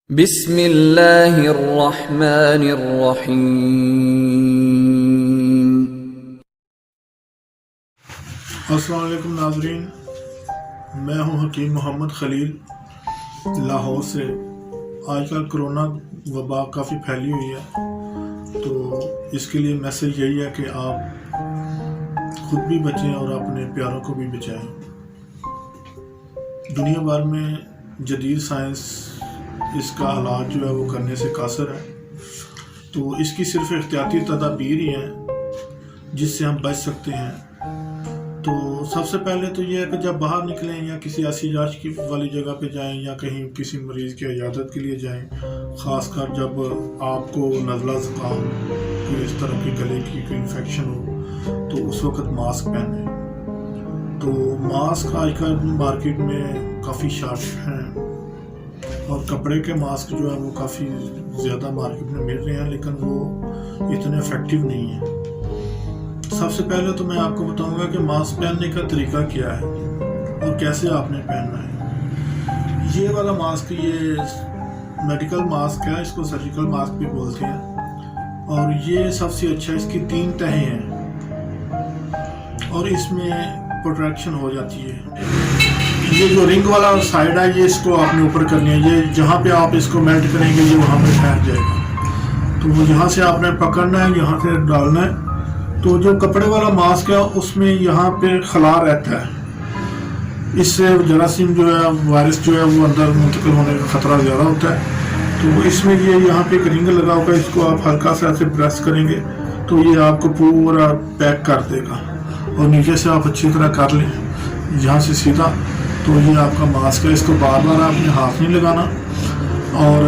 بسم اللہ الرحمن الرحیم۔ السلام علیکم ناظرین، میں ہوں حکیم محمد خلیل لاہور سے۔ آج کل کرونا وبا کافی پھیلی ہوئی ہے، تو اس کے لیے میسج یہی ہے کہ آپ خود بھی بچیں اور اپنے پیاروں کو بھی بچائیں۔ دنیا بھر میں جدید سائنس اس کا علاج جو ہے وہ کرنے سے قاصر ہے، تو اس کی صرف احتیاطی تدابیر ہی ہیں جس سے ہم بچ سکتے ہیں۔ تو سب سے پہلے تو یہ ہے کہ جب باہر نکلیں یا کسی ایسی علاج کی والی جگہ پہ جائیں یا کہیں کسی مریض کی عیادت کے لیے جائیں، خاص کر جب آپ کو نزلہ زکام کوئی اس طرح کی گلے کی کوئی انفیکشن ہو، تو اس وقت ماسک پہنیں۔ تو ماسک آج کل مارکیٹ میں کافی شارٹ ہیں، اور کپڑے کے ماسک جو ہے وہ کافی زیادہ مارکیٹ میں مل رہے ہیں، لیکن وہ اتنے افیکٹو نہیں ہیں۔ سب سے پہلے تو میں آپ کو بتاؤں گا کہ ماسک پہننے کا طریقہ کیا ہے اور کیسے آپ نے پہننا ہے۔ یہ والا ماسک یہ میڈیکل ماسک ہے، اس کو سرجیکل ماسک بھی بولتے ہیں، اور یہ سب سے اچھا، اس کی 3 تہیں ہیں اور اس میں پروٹیکشن ہو جاتی ہے۔ یہ جو رنگ والا سائڈ ہے، یہ اس کو آپ نے اوپر کرنی ہے، یہ جہاں پہ آپ اس کو میلٹ کریں گے یہ وہاں پہ ٹھہر جائے گا، تو وہ یہاں سے آپ نے پکڑنا ہے، یہاں سے ڈالنا ہے۔ تو جو کپڑے والا ماسک ہے اس میں یہاں پہ خلا رہتا ہے، اس سے جراثیم جو ہے، وائرس جو ہے وہ اندر منتقل ہونے کا خطرہ زیادہ ہوتا ہے۔ تو اس میں یہ یہاں پہ ایک رنگ لگا ہوگا، اس کو آپ ہلکا سا ایسے پریس کریں گے تو یہ آپ کو پورا پیک کر دے گا، اور نیچے سے آپ اچھی طرح کر لیں یہاں سے سیدھا، تو یہ آپ کا ماسک ہے۔ اس کو بار بار آپ نے ہاتھ نہیں لگانا، اور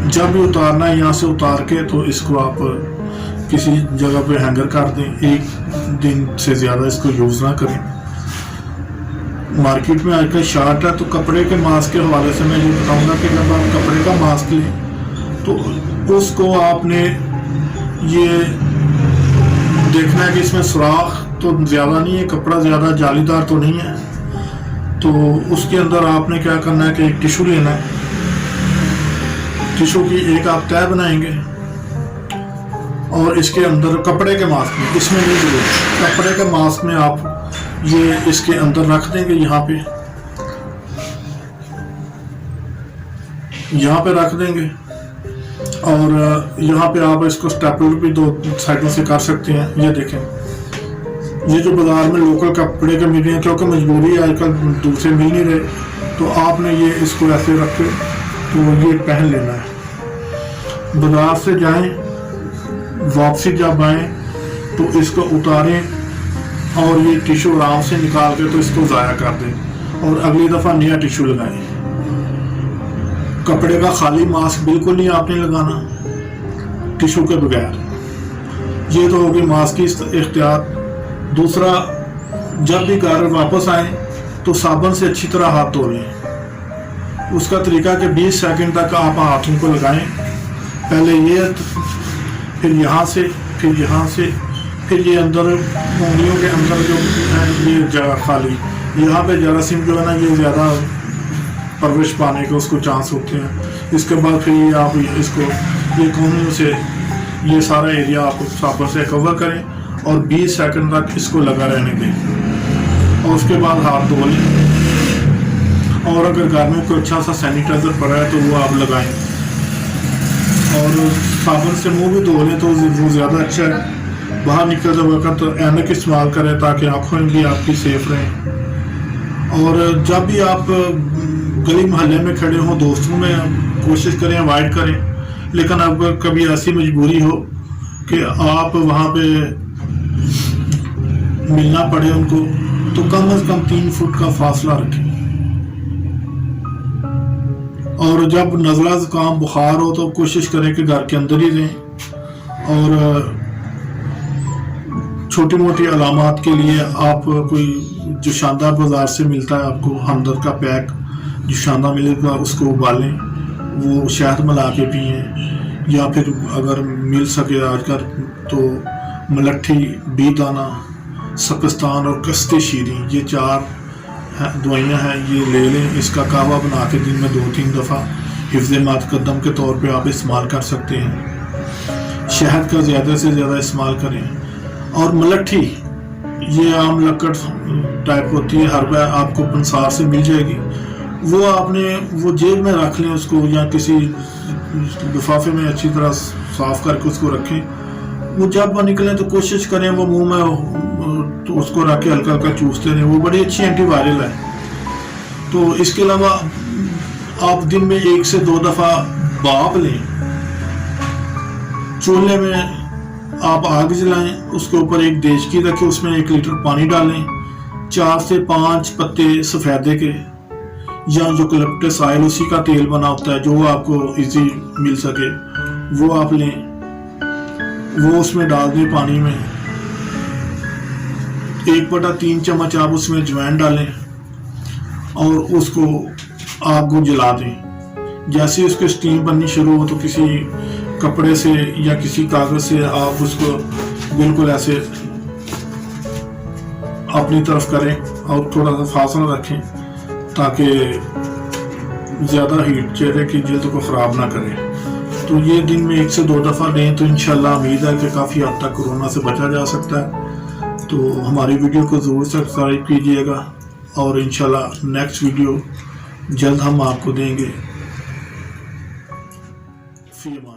جب بھی اتارنا ہے یہاں سے اتار کے تو اس کو آپ کسی جگہ پہ ہینگر کر دیں، 1 دن سے زیادہ اس کو یوز نہ کریں۔ مارکیٹ میں آج کل شارٹ ہے، تو کپڑے کے ماسک کے حوالے سے میں یہ بتاؤں گا کہ جب آپ کپڑے کا ماسک لیں تو اس کو آپ نے یہ دیکھنا ہے کہ اس میں سوراخ تو زیادہ نہیں ہے، کپڑا زیادہ جالی دار تو نہیں ہے، تو اس کے اندر آپ نے کیا کرنا ہے کہ ایک ٹیشو لینا ہے، ٹیشو کی ایک آپ تہہ بنائیں گے، اور اس کے اندر کپڑے کے ماسک میں، اس میں نہیں ضرورت، کپڑے کے ماسک میں آپ یہ اس کے اندر رکھ دیں گے، یہاں پہ رکھ دیں گے، اور یہاں پہ آپ اس کو اسٹیپلر بھی 2 سائڈوں سے کر سکتے ہیں۔ یہ دیکھیں، یہ جو بازار میں لوکل کپڑے کے مل رہے ہیں، کیونکہ مجبوری ہے آج کل دوسرے مل نہیں رہے، تو آپ نے یہ اس کو ایسے رکھ کے تو یہ پہن لینا ہے۔ بازار سے جائیں، واپسی جب آئیں تو اس کو اتاریں اور یہ ٹیشو آرام سے نکال کے تو اس کو ضائع کر دیں، اور اگلی دفعہ نیا ٹیشو لگائیں۔ کپڑے کا خالی ماسک بالکل نہیں آپ نے لگانا ٹیشو کے بغیر۔ یہ تو ہوگی ماسک کی احتیاط۔ دوسرا، جب بھی گھر واپس آئیں تو صابن سے اچھی طرح ہاتھ دھو لیں۔ اس کا طریقہ کہ 20 سیکنڈ تک آپ ہاتھوں کو لگائیں، پہلے یہ، پھر یہاں سے، پھر یہاں سے، پھر یہ اندر انگلیوں کے اندر جو ہے یہ جگہ خالی، یہاں پہ جراثیم جو ہے نا یہ زیادہ پرورش پانے کے اس کو چانس ہوتے ہیں۔ اس کے بعد پھر یہ آپ اس کو یہ کونوں سے یہ سارا ایریا آپ صابن سے کور کریں، اور 20 سیکنڈ تک اس کو لگا رہنے دیں، اور اس کے بعد ہاتھ دھو لیں، اور اگر گھر میں کوئی اچھا سا سینیٹائزر پڑا ہے تو وہ آپ لگائیں، اور صابن سے منہ بھی دھو لیں تو وہ زیادہ اچھا ہے۔ باہر نکلتے وقت اینک استعمال کریں تاکہ آنکھوں بھی آپ کی سیف رہیں، اور جب بھی آپ گلی محلے میں کھڑے ہوں، دوستوں میں کوشش کریں اوائڈ کریں، لیکن اب کبھی ایسی مجبوری ہو کہ آپ وہاں پہ ملنا پڑے ان کو، تو کم از کم 3 فٹ کا فاصلہ رکھیں، اور جب نزلہ زکام بخار ہو تو کوشش کریں کہ گھر کے اندر ہی رہیں، اور چھوٹی موٹی علامات کے لیے آپ کوئی جو شاندار بازار سے ملتا ہے، آپ کو ہمدرد کا پیک جو شاندار ملے گا اس کو ابالیں، وہ شہد ملا کے پئیں، یا پھر اگر مل سکے آج کل تو ملٹھی، بی دانہ، سکستان اور کستے شیریں، یہ 4 دوائیاں ہیں، یہ لے لیں۔ اس کا کعوہ بنا کے دن میں 2-3 دفعہ حفظ مقدم کے طور پہ آپ استعمال کر سکتے ہیں. شہد کا زیادہ سے زیادہ استعمال کریں. اور ملٹھی یہ عام لکڑ ٹائپ ہوتی ہے، ہر بار آپ کو پنسار سے مل جائے گی. وہ آپ نے وہ جیب میں رکھ لیں اس کو، یا کسی لفافے میں اچھی طرح صاف کر کے اس کو رکھیں. وہ جب نکلیں تو کوشش کریں وہ منہ میں تو اس کو رکھ کے ہلکا ہلکا چوستے رہیں. وہ بڑی اچھی اینٹی وائرل ہے. تو اس کے علاوہ آپ دن میں 1 سے 2 دفعہ بھاپ لیں. چولہے میں آپ آگ جلائیں، اس کے اوپر ایک دیچکی رکھیں، اس میں 1 لیٹر پانی ڈالیں، 4 سے 5 پتے سفیدے کے یا یوکلپٹس آئل اسی کا تیل بنا ہوتا ہے جو آپ کو ایزی مل سکے وہ آپ لیں. وہ اس میں ڈال دیں پانی میں. 1/3 چمچ آپ اس میں اجوائن ڈالیں اور اس کو آگ کو جلا دیں. جیسے اس کو اسٹیم بننی شروع ہو تو کسی کپڑے سے یا کسی کاغذ سے آپ اس کو بالکل ایسے اپنی طرف کریں اور تھوڑا سا فاصلہ رکھیں تاکہ زیادہ ہیٹ چہرے کی جلد کو خراب نہ کرے. تو یہ دن میں 1 سے 2 دفعہ لیں تو انشاءاللہ امید ہے کہ کافی حد تک کورونا سے بچا جا سکتا ہے. تو ہماری ویڈیو کو ضرور سبسکرائب کیجیے گا اور انشاءاللہ نیکسٹ ویڈیو جلد ہم آپ کو دیں گے. فی امان اللہ.